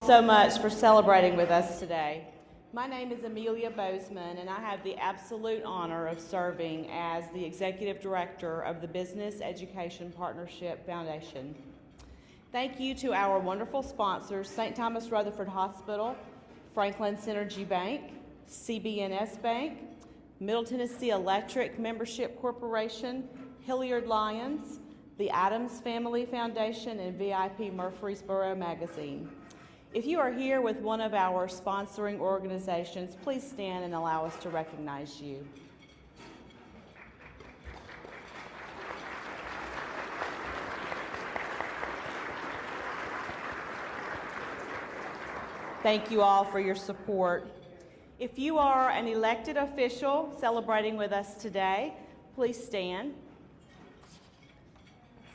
So much for celebrating with us today. My name is Amelia Bozeman, and I have the absolute honor of serving as the Executive Director of the Business Education Partnership Foundation. Thank you to our wonderful sponsors, St. Thomas Rutherford Hospital, Franklin Synergy Bank, CB&S Bank, Middle Tennessee Electric Membership Corporation, Hilliard Lyons, the Adams Family Foundation, and VIP Murfreesboro Magazine. If you are here with one of our sponsoring organizations, please stand and allow us to recognize you. Thank you all for your support. If you are an elected official celebrating with us today, please stand.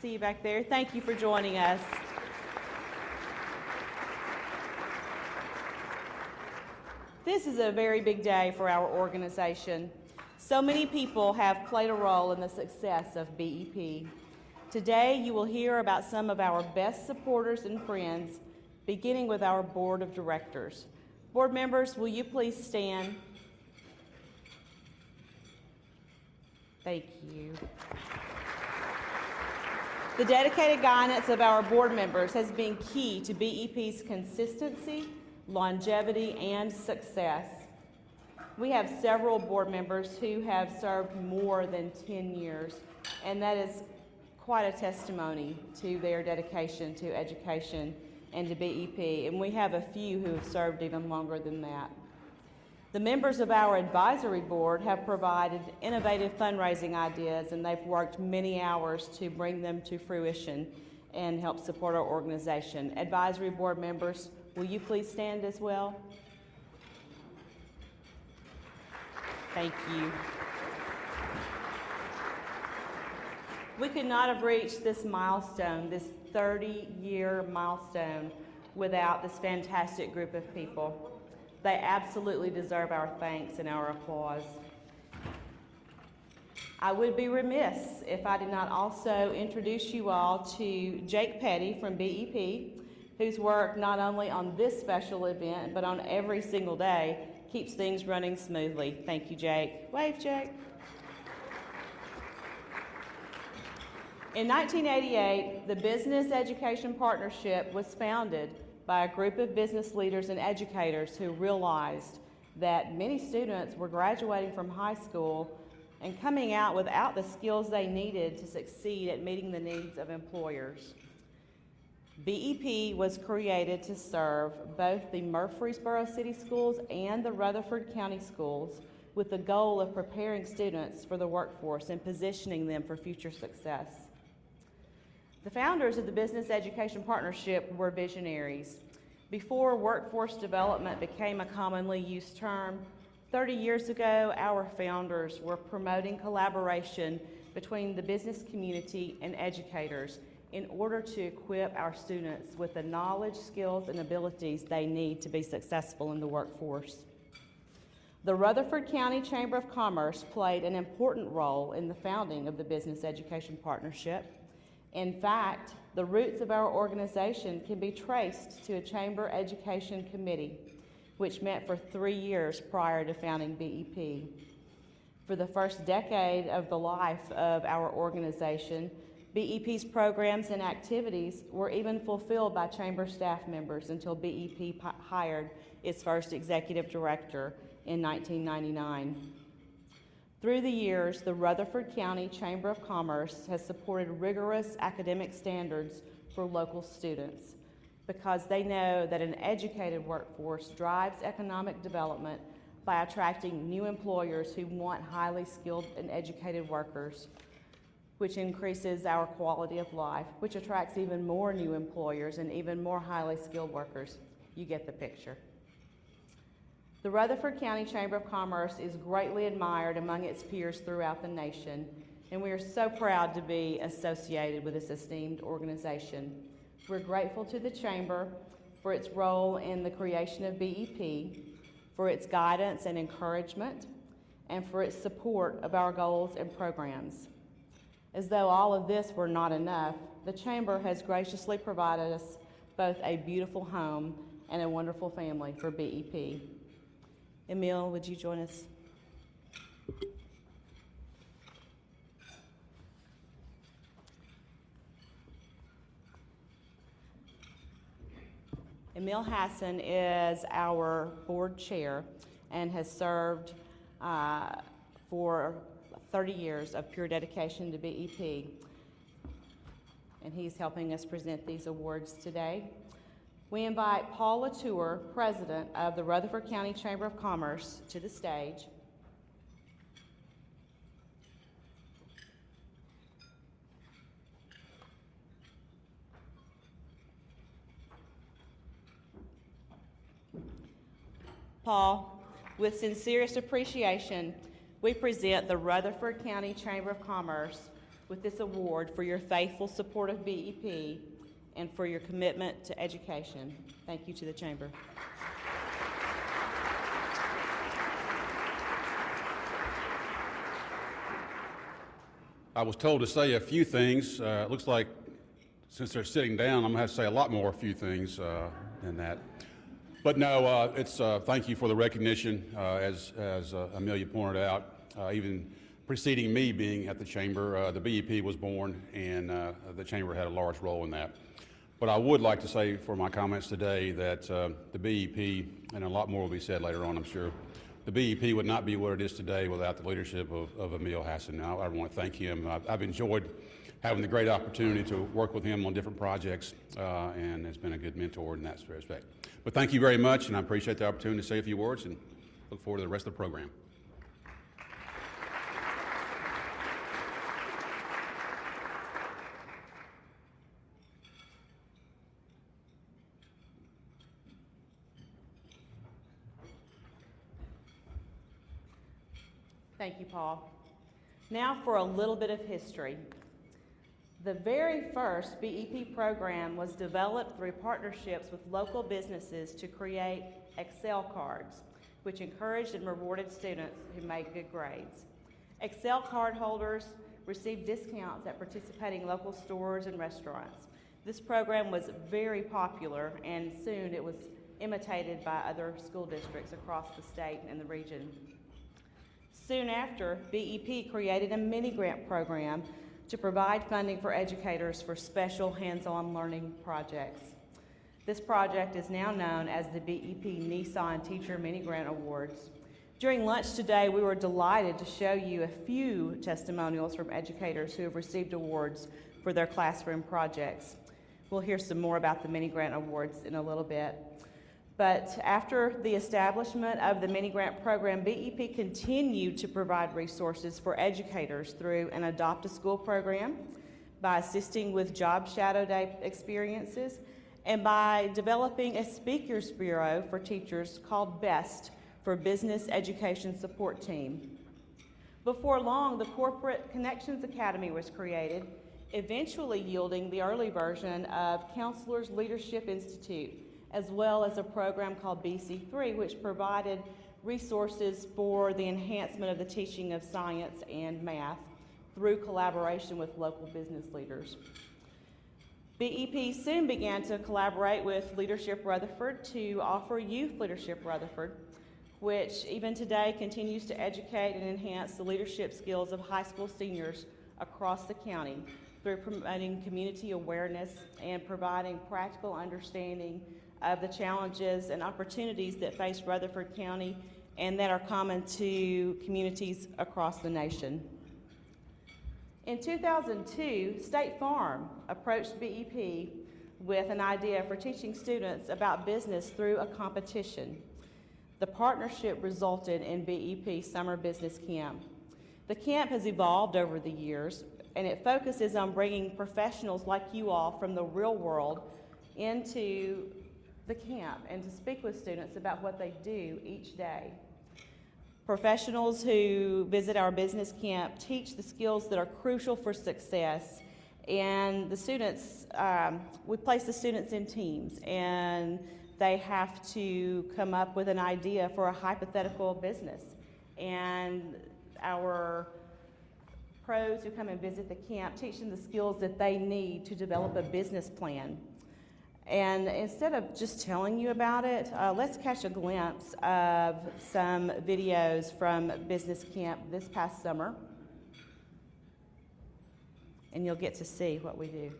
See you back there. Thank you for joining us. This is a very big day for our organization. So many people have played a role in the success of BEP. Today, you will hear about some of our best supporters and friends, beginning with our board of directors. Board members, will you please stand? Thank you. The dedicated guidance of our board members has been key to BEP's consistency, longevity, and success. We have several board members who have served more than 10 years, and that is quite a testimony to their dedication to education and to BEP, and we have a few who have served even longer than that. The members of our advisory board have provided innovative fundraising ideas, and they've worked many hours to bring them to fruition and help support our organization. Advisory board members, will you please stand as well? Thank you. We could not have reached this milestone, this 30-year milestone, without this fantastic group of people. They absolutely deserve our thanks and our applause. I would be remiss if I did not also introduce you all to Jake Petty from BEP, whose work not only on this special event, but on every single day, keeps things running smoothly. Thank you, Jake. Wave, Jake. In 1988, the Business Education Partnership was founded by a group of business leaders and educators who realized that many students were graduating from high school and coming out without the skills they needed to succeed at meeting the needs of employers. BEP was created to serve both the Murfreesboro City Schools and the Rutherford County Schools with the goal of preparing students for the workforce and positioning them for future success. The founders of the Business Education Partnership were visionaries. Before workforce development became a commonly used term, 30 years ago, our founders were promoting collaboration between the business community and educators in order to equip our students with the knowledge, skills, and abilities they need to be successful in the workforce. The Rutherford County Chamber of Commerce played an important role in the founding of the Business Education Partnership. In fact, the roots of our organization can be traced to a Chamber Education Committee, which met for 3 years prior to founding BEP. For the first decade of the life of our organization, BEP's programs and activities were even fulfilled by Chamber staff members until BEP hired its first executive director in 1999. Through the years, the Rutherford County Chamber of Commerce has supported rigorous academic standards for local students because they know that an educated workforce drives economic development by attracting new employers who want highly skilled and educated workers, which increases our quality of life, which attracts even more new employers and even more highly skilled workers. You get the picture. The Rutherford County Chamber of Commerce is greatly admired among its peers throughout the nation, and we are so proud to be associated with this esteemed organization. We're grateful to the Chamber for its role in the creation of BEP, for its guidance and encouragement, and for its support of our goals and programs. As though all of this were not enough, the Chamber has graciously provided us both a beautiful home and a wonderful family for BEP. Emil, would you join us? Emil Hassan is our board chair and has served for 30 years of pure dedication to BEP. And he's helping us present these awards today. We invite Paul Latour, President of the Rutherford County Chamber of Commerce, to the stage. Paul, with sincerest appreciation, we present the Rutherford County Chamber of Commerce with this award for your faithful support of BEP and for your commitment to education. Thank you to the Chamber. I was told to say a few things. It looks like since they're sitting down, I'm going to have to say a lot more few things than that. But no, it's thank you for the recognition, as Amelia pointed out. Even preceding me being at the Chamber, the BEP was born, and the Chamber had a large role in that. But I would like to say for my comments today that the BEP, and a lot more will be said later on, I'm sure, the BEP would not be what it is today without the leadership of Emil Hassan. Now, I want to thank him. I've enjoyed having the great opportunity to work with him on different projects, and has been a good mentor in that respect. But thank you very much, and I appreciate the opportunity to say a few words, and look forward to the rest of the program. Thank you, Paul. Now for a little bit of history. The very first BEP program was developed through partnerships with local businesses to create Excel cards, which encouraged and rewarded students who made good grades. Excel card holders received discounts at participating local stores and restaurants. This program was very popular, and soon it was imitated by other school districts across the state and the region. Soon after, BEP created a mini-grant program to provide funding for educators for special hands-on learning projects. This project is now known as the BEP Nissan Teacher Mini-Grant Awards. During lunch today, we were delighted to show you a few testimonials from educators who have received awards for their classroom projects. We'll hear some more about the mini-grant awards in a little bit. But after the establishment of the mini-grant program, BEP continued to provide resources for educators through an Adopt a School program, by assisting with job shadow day experiences, and by developing a speakers bureau for teachers called BEST, for Business Education Support Team. Before long, the Corporate Connections Academy was created, eventually yielding the early version of Counselors Leadership Institute, as well as a program called BC3, which provided resources for the enhancement of the teaching of science and math through collaboration with local business leaders. BEP soon began to collaborate with Leadership Rutherford to offer Youth Leadership Rutherford, which even today continues to educate and enhance the leadership skills of high school seniors across the county through promoting community awareness and providing practical understanding of the challenges and opportunities that face Rutherford County and that are common to communities across the nation. In 2002, State Farm approached BEP with an idea for teaching students about business through a competition. The partnership resulted in BEP Summer Business Camp. The camp has evolved over the years, and it focuses on bringing professionals like you all from the real world into the camp and to speak with students about what they do each day. Professionals who visit our business camp teach the skills that are crucial for success, and the students, we place the students in teams, and they have to come up with an idea for a hypothetical business. And our pros who come and visit the camp teach them the skills that they need to develop a business plan. And instead of just telling you about it, let's catch a glimpse of some videos from business camp this past summer. And you'll get to see what we do.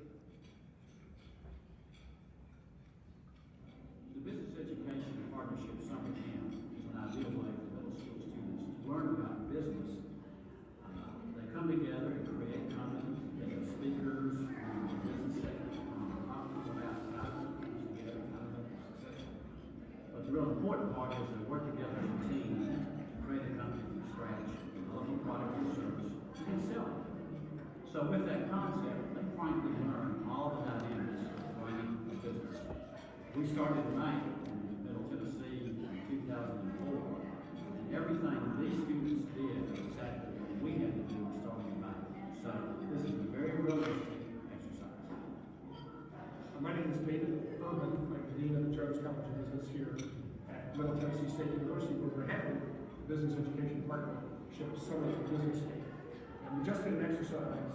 The Business Education Partnership Summer Camp is an ideal way for middle school students to learn about business. They come together and create companies. They have speakers from the business sector, from companies about how to put things together and how to make them successful. But the real important part is they work together as a team to create a company from scratch, develop a product or service, and sell it. So with that concept, they frankly learn all the dynamics of running a business. We started in May in Middle Tennessee in 2004, and everything these students did was exactly what we had to do starting in May. So this is a very realistic exercise. My name is David Urban. I'm the Dean of the Jones College of Business here at Middle Tennessee State University, where we're having the Business Education Partnership Summit Business Day. And we just did an exercise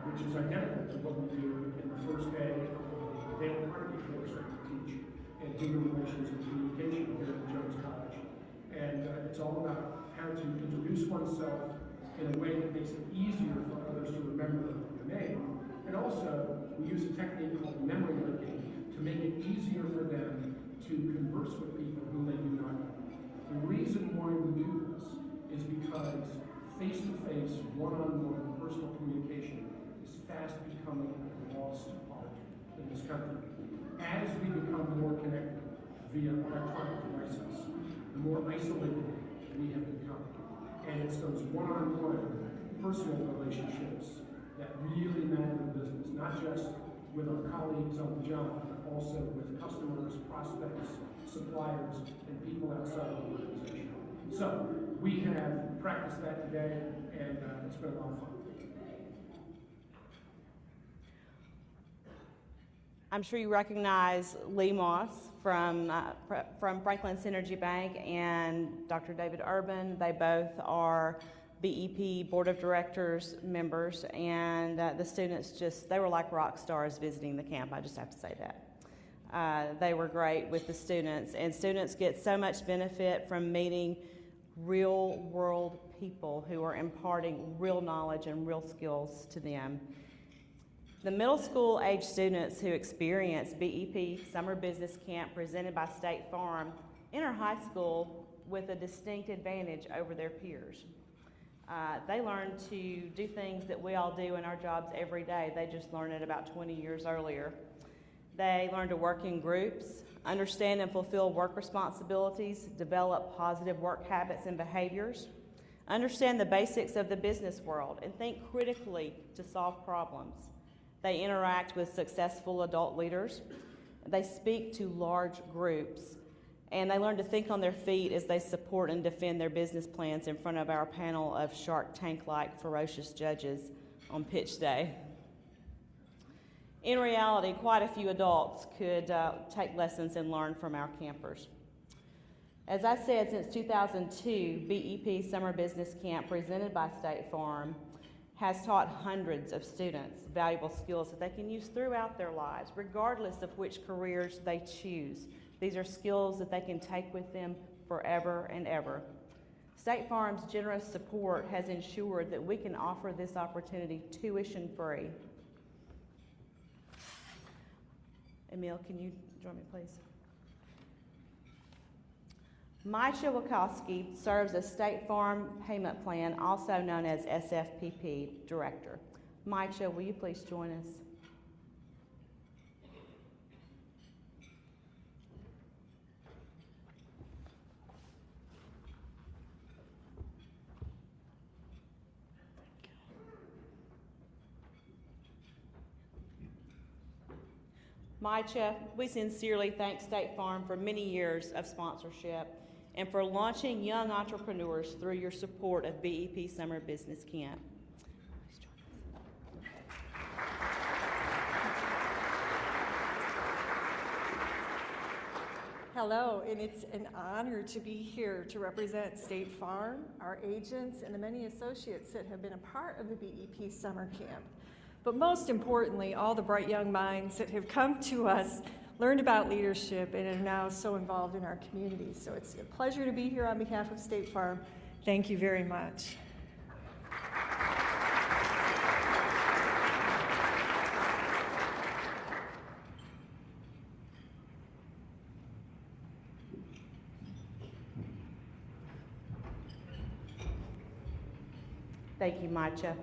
which is identical to what we do in the first day of the Dale Carnegie course that we teach in human relations and communication here at the Jones College. And it's all about how to introduce oneself in a way that makes it easier for others to remember your name. And also, we use a technique called memory linking to make it easier for them to converse with people whom they do not know. The reason why we do this is because face-to-face, one-on-one personal communication is fast becoming a lost art in this country. As we become more connected via electronic devices, the more isolated we have become. And it's those one-on-one personal relationships that really matter in business, not just with our colleagues on the job, but also with customers, prospects, suppliers, and people outside of the organization. So we have practiced that today, and it's been a lot of fun. I'm sure you recognize Lee Moss from Franklin Synergy Bank and Dr. David Urban. They both are BEP Board of Directors members, and the students they were like rock stars visiting the camp, I just have to say that. They were great with the students, and students get so much benefit from meeting real world people who are imparting real knowledge and real skills to them. The middle school age students who experience BEP Summer Business Camp presented by State Farm enter high school with a distinct advantage over their peers. They learn to do things that we all do in our jobs every day. They just learn it about 20 years earlier. They learn to work in groups, understand and fulfill work responsibilities, develop positive work habits and behaviors, understand the basics of the business world, and think critically to solve problems. They interact with successful adult leaders. They speak to large groups, and they learn to think on their feet as they support and defend their business plans in front of our panel of Shark Tank-like ferocious judges on pitch day. In reality, quite a few adults could take lessons and learn from our campers. As I said, since 2002, BEP Summer Business Camp presented by State Farm has taught hundreds of students valuable skills that they can use throughout their lives, regardless of which careers they choose. These are skills that they can take with them forever and ever. State Farm's generous support has ensured that we can offer this opportunity tuition-free. Emil, can you join me, please? Maisha Wachowski serves as State Farm Payment Plan, also known as SFPP, Director. Maisha, will you please join us? Maisha, we sincerely thank State Farm for many years of sponsorship and for launching young entrepreneurs through your support of BEP Summer Business Camp. Hello, and it's an honor to be here to represent State Farm, our agents, and the many associates that have been a part of the BEP Summer Camp. But most importantly, all the bright young minds that have come to us learned about leadership and are now so involved in our communities. So it's a pleasure to be here on behalf of State Farm. Thank you very much. Thank you, Macha.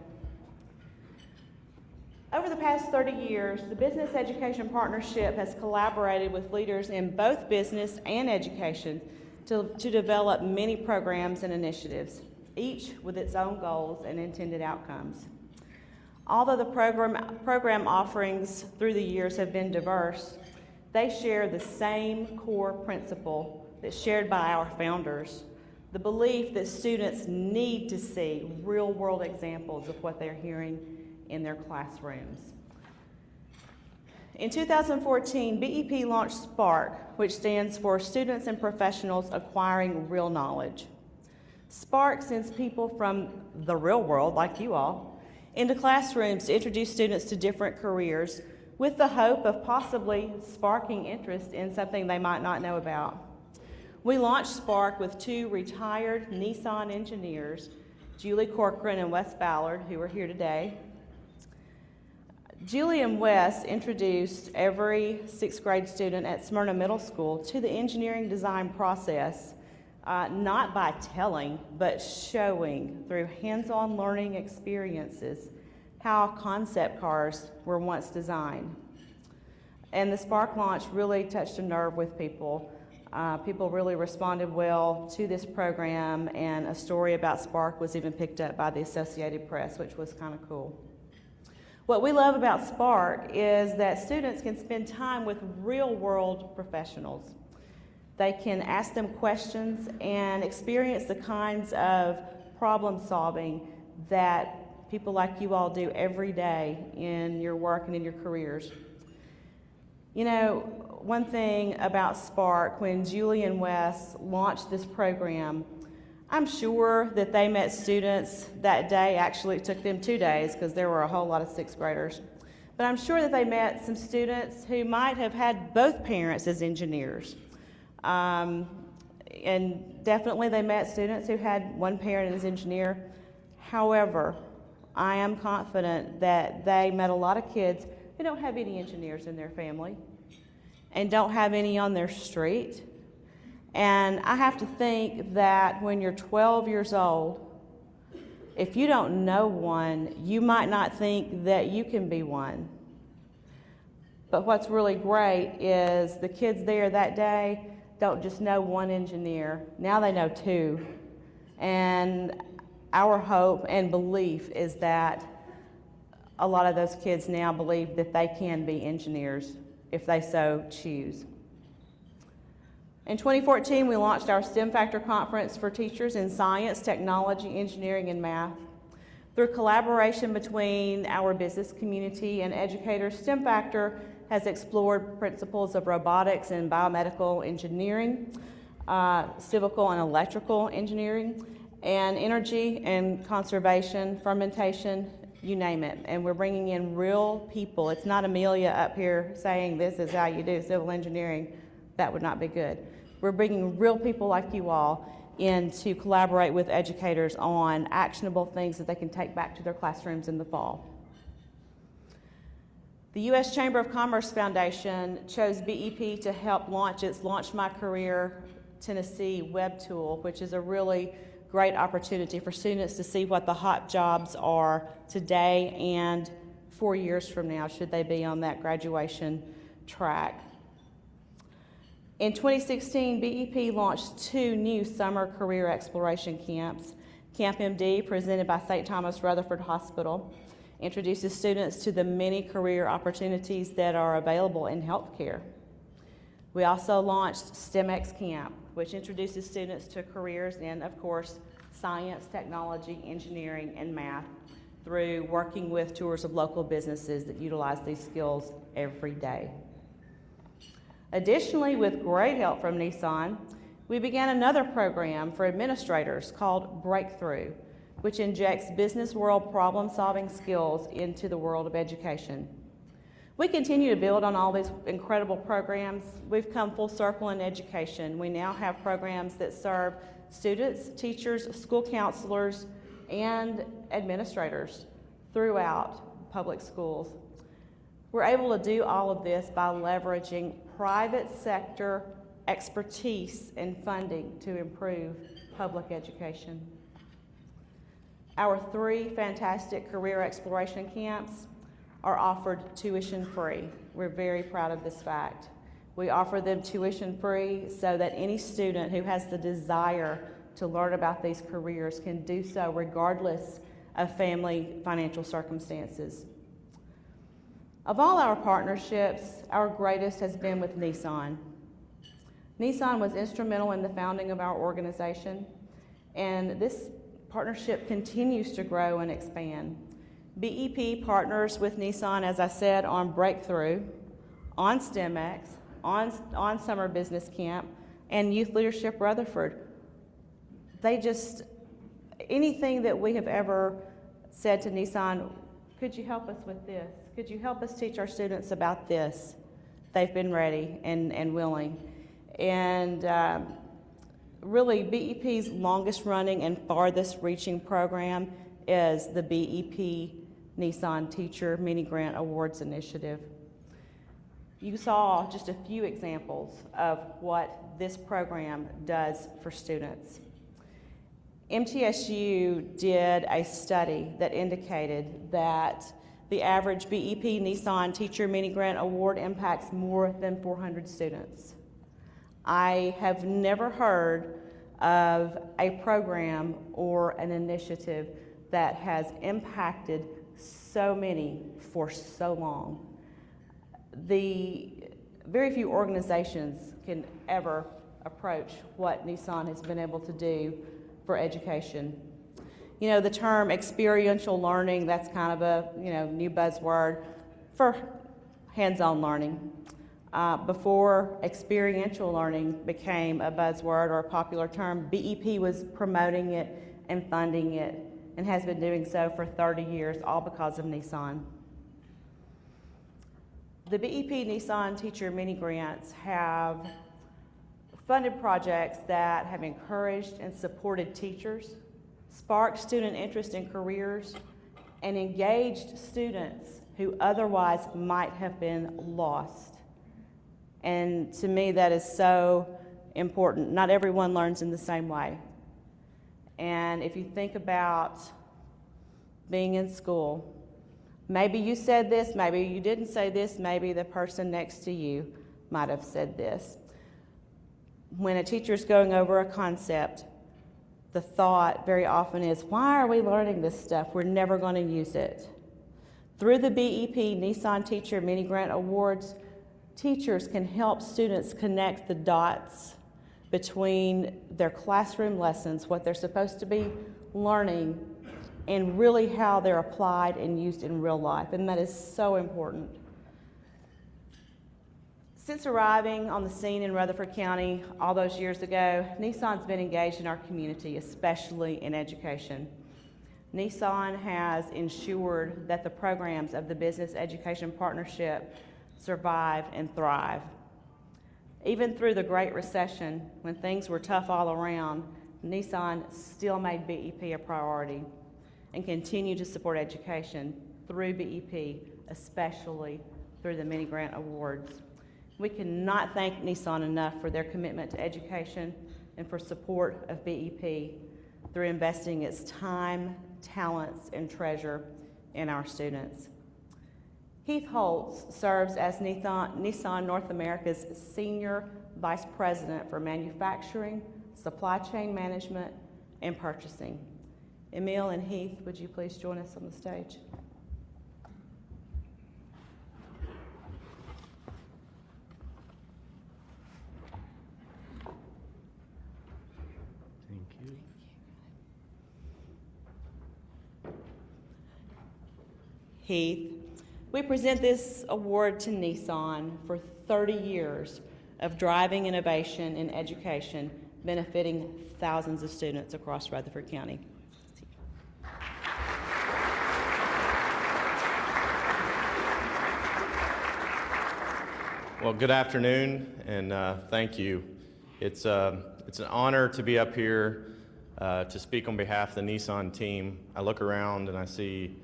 Over the past 30 years, the Business Education Partnership has collaborated with leaders in both business and education to develop many programs and initiatives, each with its own goals and intended outcomes. Although the program offerings through the years have been diverse, they share the same core principle that's shared by our founders: the belief that students need to see real-world examples of what they're hearing in their classrooms. In 2014, BEP launched SPARK, which stands for Students and Professionals Acquiring Real Knowledge. SPARK sends people from the real world, like you all, into classrooms to introduce students to different careers with the hope of possibly sparking interest in something they might not know about. We launched SPARK with two retired Nissan engineers, Julie Corcoran and Wes Ballard, who are here today. Julie and Wes introduced every sixth grade student at Smyrna Middle School to the engineering design process, not by telling, but showing through hands-on learning experiences how concept cars were once designed. And the SPARK launch really touched a nerve with people. People really responded well to this program, and a story about SPARK was even picked up by the Associated Press, which was kind of cool. What we love about SPARK is that students can spend time with real-world professionals. They can ask them questions and experience the kinds of problem-solving that people like you all do every day in your work and in your careers. You know, one thing about SPARK, when Julie and Wes launched this program, I'm sure that they met students that day. Actually, it took them 2 days because there were a whole lot of sixth graders. But I'm sure that they met some students who might have had both parents as engineers. And definitely they met students who had one parent as engineer. However, I am confident that they met a lot of kids who don't have any engineers in their family and don't have any on their street. And I have to think that when you're 12 years old, if you don't know one, you might not think that you can be one. But what's really great is the kids there that day don't just know one engineer, now they know two. And our hope and belief is that a lot of those kids now believe that they can be engineers if they so choose. In 2014, we launched our STEM Factor Conference for teachers in science, technology, engineering, and math. Through collaboration between our business community and educators, STEM Factor has explored principles of robotics and biomedical engineering, civil and electrical engineering, and energy and conservation, fermentation, you name it. And we're bringing in real people. It's not Amelia up here saying this is how you do civil engineering. That would not be good. We're bringing real people like you all in to collaborate with educators on actionable things that they can take back to their classrooms in the fall. The U.S. Chamber of Commerce Foundation chose BEP to help launch its Launch My Career Tennessee web tool, which is a really great opportunity for students to see what the hot jobs are today and 4 years from now, should they be on that graduation track. In 2016, BEP launched 2 new summer career exploration camps. Camp MD, presented by St. Thomas Rutherford Hospital, introduces students to the many career opportunities that are available in healthcare. We also launched STEMX Camp, which introduces students to careers in, of course, science, technology, engineering, and math through working with tours of local businesses that utilize these skills every day. Additionally, with great help from Nissan, we began another program for administrators called Breakthrough, which injects business world problem-solving skills into the world of education. We continue to build on all these incredible programs. We've come full circle in education. We now have programs that serve students, teachers, school counselors, and administrators throughout public schools. We're able to do all of this by leveraging private sector expertise and funding to improve public education. Our 3 fantastic career exploration camps are offered tuition-free. We're very proud of this fact. We offer them tuition-free so that any student who has the desire to learn about these careers can do so regardless of family financial circumstances. Of all our partnerships, our greatest has been with Nissan. Nissan was instrumental in the founding of our organization, and this partnership continues to grow and expand. BEP partners with Nissan, as I said, on Breakthrough, on STEMX, on Summer Business Camp, and Youth Leadership Rutherford. Anything that we have ever said to Nissan, could you help us with this? Could you help us teach our students about this? They've been ready and willing. And really, BEP's longest running and farthest reaching program is the BEP Nissan Teacher Mini Grant Awards Initiative. You saw just a few examples of what this program does for students. MTSU did a study that indicated that the average BEP Nissan Teacher Mini Grant Award impacts more than 400 students. I have never heard of a program or an initiative that has impacted so many for so long. Very few organizations can ever approach what Nissan has been able to do for education. You know, the term experiential learning, that's kind of a new buzzword for hands-on learning. Before experiential learning became a buzzword or a popular term, BEP was promoting it and funding it, and has been doing so for 30 years, all because of Nissan. The BEP Nissan Teacher Mini Grants have funded projects that have encouraged and supported teachers, sparked student interest in careers, and engaged students who otherwise might have been lost. And to me, that is so important. Not everyone learns in the same way. And if you think about being in school, maybe you said this, maybe you didn't say this, maybe the person next to you might have said this. When a teacher is going over a concept, the thought very often is, why are we learning this stuff? We're never going to use it. Through the BEP Nissan Teacher Mini Grant Awards, teachers can help students connect the dots between their classroom lessons, what they're supposed to be learning, and really how they're applied and used in real life, and that is so important. Since arriving on the scene in Rutherford County all those years ago, Nissan's been engaged in our community, especially in education. Nissan has ensured that the programs of the Business Education Partnership survive and thrive. Even through the Great Recession, when things were tough all around, Nissan still made BEP a priority and continued to support education through BEP, especially through the Mini Grant Awards. We cannot thank Nissan enough for their commitment to education and for support of BEP through investing its time, talents, and treasure in our students. Heath Holtz serves as Nissan North America's Senior Vice President for Manufacturing, Supply Chain Management, and Purchasing. Emil and Heath, would you please join us on the stage? Thank you. Heath, we present this award to Nissan for 30 years of driving innovation in education, benefiting thousands of students across Rutherford County. Well, good afternoon, and thank you. It's an honor to be up here to speak on behalf of the Nissan team. I look around and I see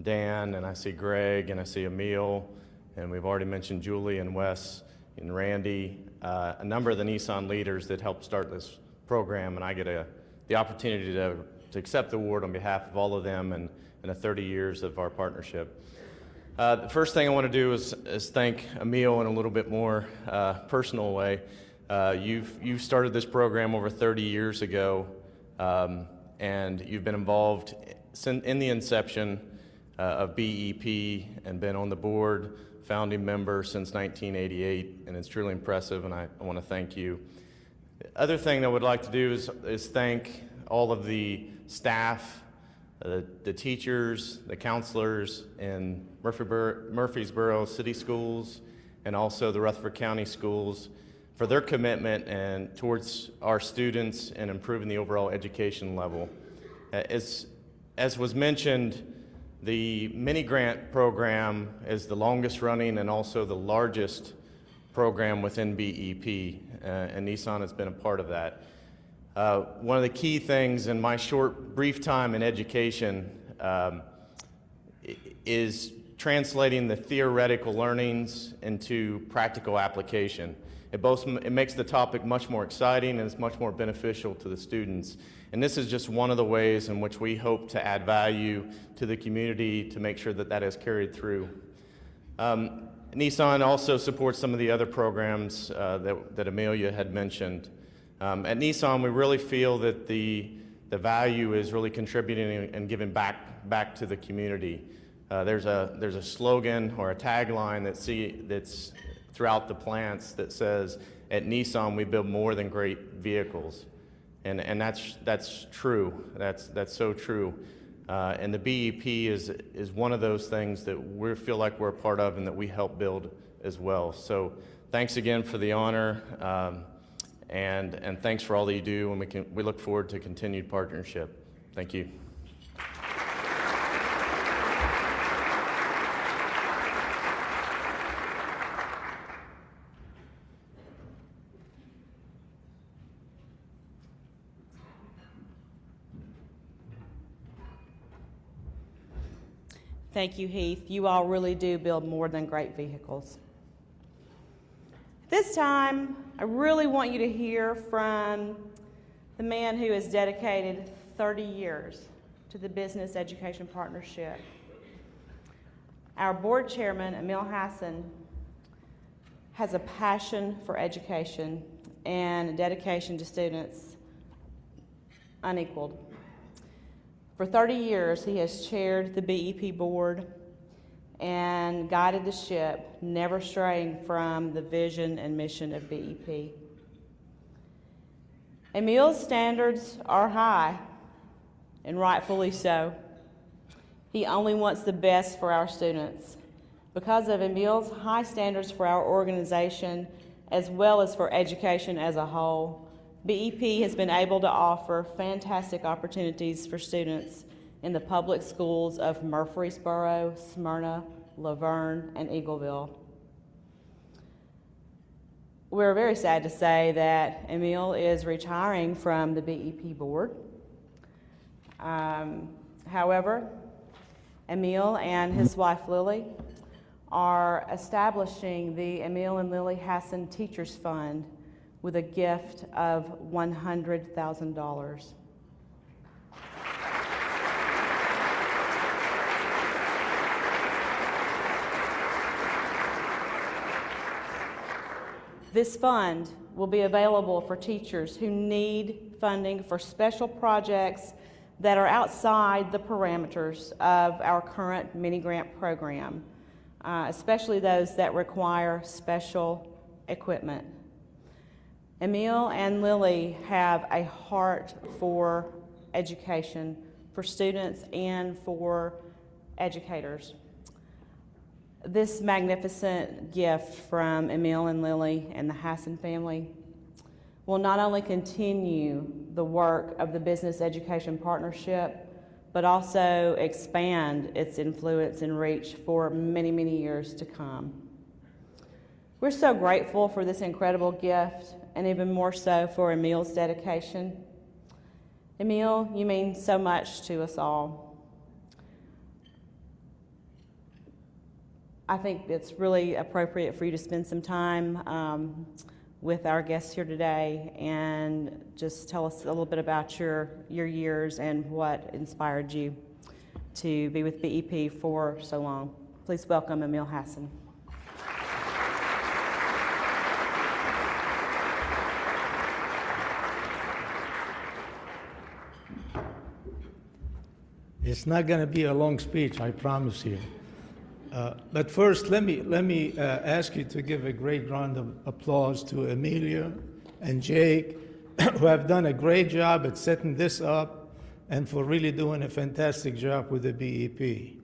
Dan, and I see Greg, and I see Emil, and we've already mentioned Julie and Wes and Randy, a number of the Nissan leaders that helped start this program, and I get the opportunity to accept the award on behalf of all of them and the 30 years of our partnership. The first thing I want to do is thank Emil in a little bit more personal way. You've started this program over 30 years ago, and you've been involved in the inception of BEP and been on the board, founding member since 1988, and it's truly impressive, and I want to thank you. The other thing I would like to do is thank all of the staff, the teachers, the counselors in Murfreesboro City Schools and also the Rutherford County Schools for their commitment and towards our students and improving the overall education level. As was mentioned, the mini grant program is the longest running and also the largest program within BEP, and Nissan has been a part of that. One of the key things in my brief time in education is translating the theoretical learnings into practical application. It makes the topic much more exciting, and it's much more beneficial to the students. And this is just one of the ways in which we hope to add value to the community to make sure that that is carried through. Nissan also supports some of the other programs that Amelia had mentioned. At Nissan, we really feel that the value is really contributing and giving back to the community. There's a slogan or a tagline that's throughout the plants that says, "At Nissan, we build more than great vehicles," and that's true. That's so true. And the BEP is one of those things that we feel like we're a part of and that we help build as well. So thanks again for the honor. And thanks for all that you do, and we look forward to continued partnership. Thank you. Thank you, Heath. You all really do build more than great vehicles. This time, I really want you to hear from the man who has dedicated 30 years to the Business Education Partnership. Our board chairman, Emil Hassan, has a passion for education and a dedication to students unequaled. For 30 years, he has chaired the BEP board and guided the ship, never straying from the vision and mission of BEP. Emil's standards are high, and rightfully so. He only wants the best for our students. Because of Emil's high standards for our organization, as well as for education as a whole, BEP has been able to offer fantastic opportunities for students in the public schools of Murfreesboro, Smyrna, Laverne, and Eagleville. We're very sad to say that Emil is retiring from the BEP board. However, Emil and his wife Lily are establishing the Emil and Lily Hassan Teachers Fund with a gift of $100,000. This fund will be available for teachers who need funding for special projects that are outside the parameters of our current mini-grant program, especially those that require special equipment. Emil and Lily have a heart for education, for students and for educators. This magnificent gift from Emil and Lily and the Hassan family will not only continue the work of the Business Education Partnership, but also expand its influence and reach for many, many years to come. We're so grateful for this incredible gift, and even more so for Emil's dedication. Emil, you mean so much to us all. I think it's really appropriate for you to spend some time with our guests here today and just tell us a little bit about your years and what inspired you to be with BEP for so long. Please welcome Emil Hassan. It's not going to be a long speech, I promise you. But first, let me ask you to give a great round of applause to Amelia and Jake, who have done a great job at setting this up and for really doing a fantastic job with the BEP.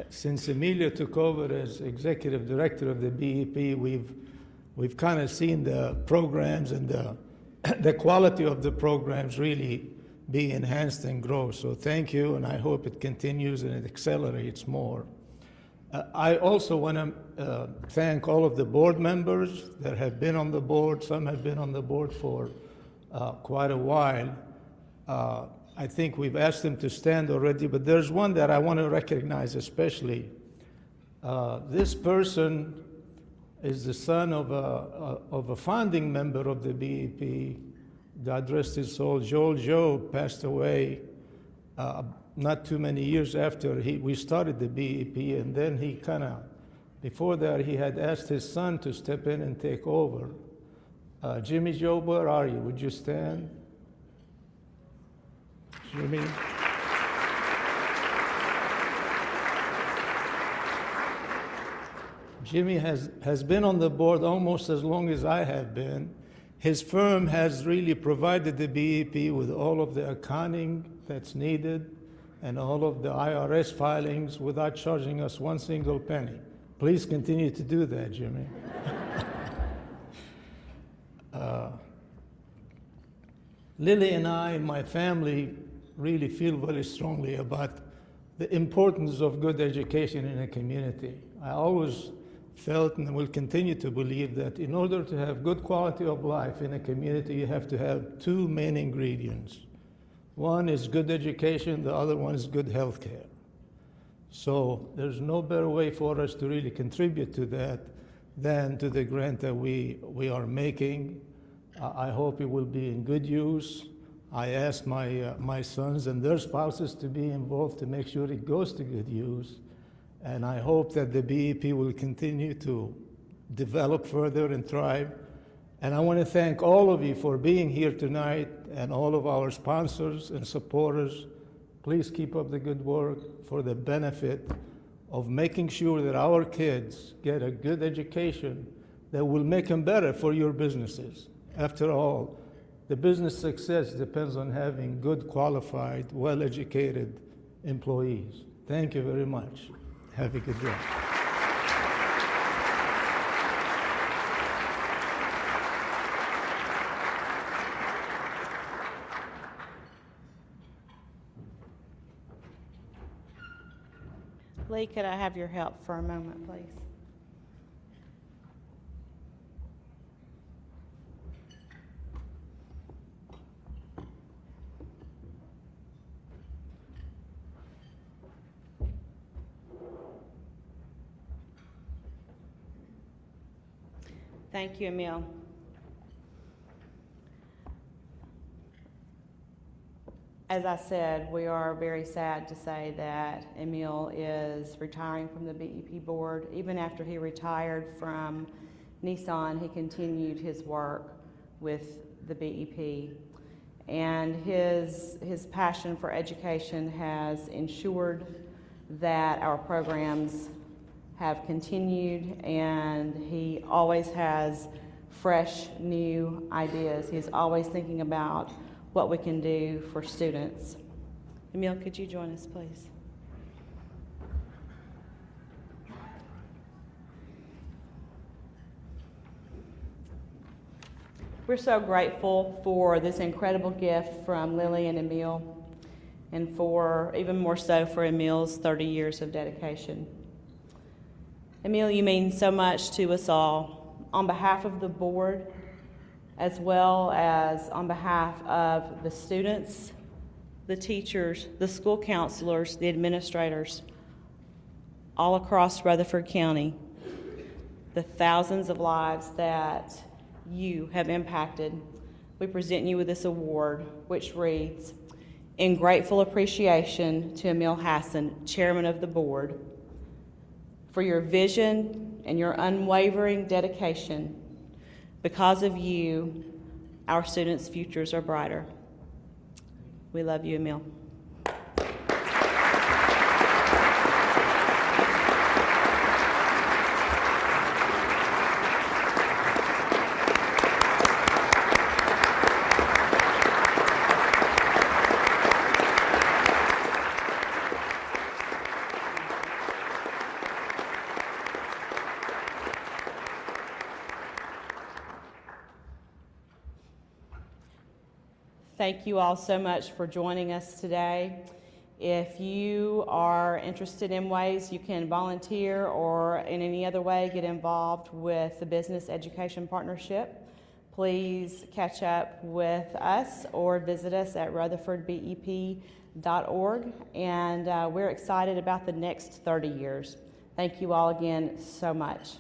Since Amelia took over as executive director of the BEP, we've kind of seen the programs and the quality of the programs really be enhanced and grow. So thank you, and I hope it continues and it accelerates more. I also want to thank all of the board members that have been on the board. Some have been on the board for quite a while. I think we've asked them to stand already, but there's one that I want to recognize especially. This person is the son of a founding member of the BEP. God rest his soul. Joe passed away not too many years after we started the BEP, and then he kind of, before that, he had asked his son to step in and take over. Jimmy Joe, where are you? Would you stand? Jimmy? Jimmy has been on the board almost as long as I have been. His firm has really provided the BEP with all of the accounting that's needed and all of the IRS filings without charging us one single penny. Please continue to do that, Jimmy. Lily and I and my family really feel very strongly about the importance of good education in a community. I always felt and will continue to believe that in order to have good quality of life in a community, you have to have two main ingredients. One is good education, the other one is good health care. So there's no better way for us to really contribute to that than to the grant that we are making. I hope it will be in good use. I asked my sons and their spouses to be involved to make sure it goes to good use. And I hope that the BEP will continue to develop further and thrive. And I want to thank all of you for being here tonight and all of our sponsors and supporters. Please keep up the good work for the benefit of making sure that our kids get a good education that will make them better for your businesses. After all, the business success depends on having good, qualified, well-educated employees. Thank you very much. Have a good day. Lee, could I have your help for a moment, please? Thank you, Emil. As I said, we are very sad to say that Emil is retiring from the BEP board. Even after he retired from Nissan, he continued his work with the BEP. And his passion for education has ensured that our programs have continued, and he always has fresh, new ideas. He's always thinking about what we can do for students. Emil, could you join us, please? We're so grateful for this incredible gift from Lily and Emil. and for even more so for Emil's 30 years of dedication. Emil, you mean so much to us all. On behalf of the board, as well as on behalf of the students, the teachers, the school counselors, the administrators, all across Rutherford County, the thousands of lives that you have impacted, we present you with this award, which reads, "In grateful appreciation to Emil Hassan, Chairman of the Board, for your vision and your unwavering dedication. Because of you, our students' futures are brighter." We love you, Emil. Thank you all so much for joining us today. If you are interested in ways you can volunteer or in any other way get involved with the Business Education Partnership, please catch up with us or visit us at rutherfordbep.org. And we're excited about the next 30 years. Thank you all again so much.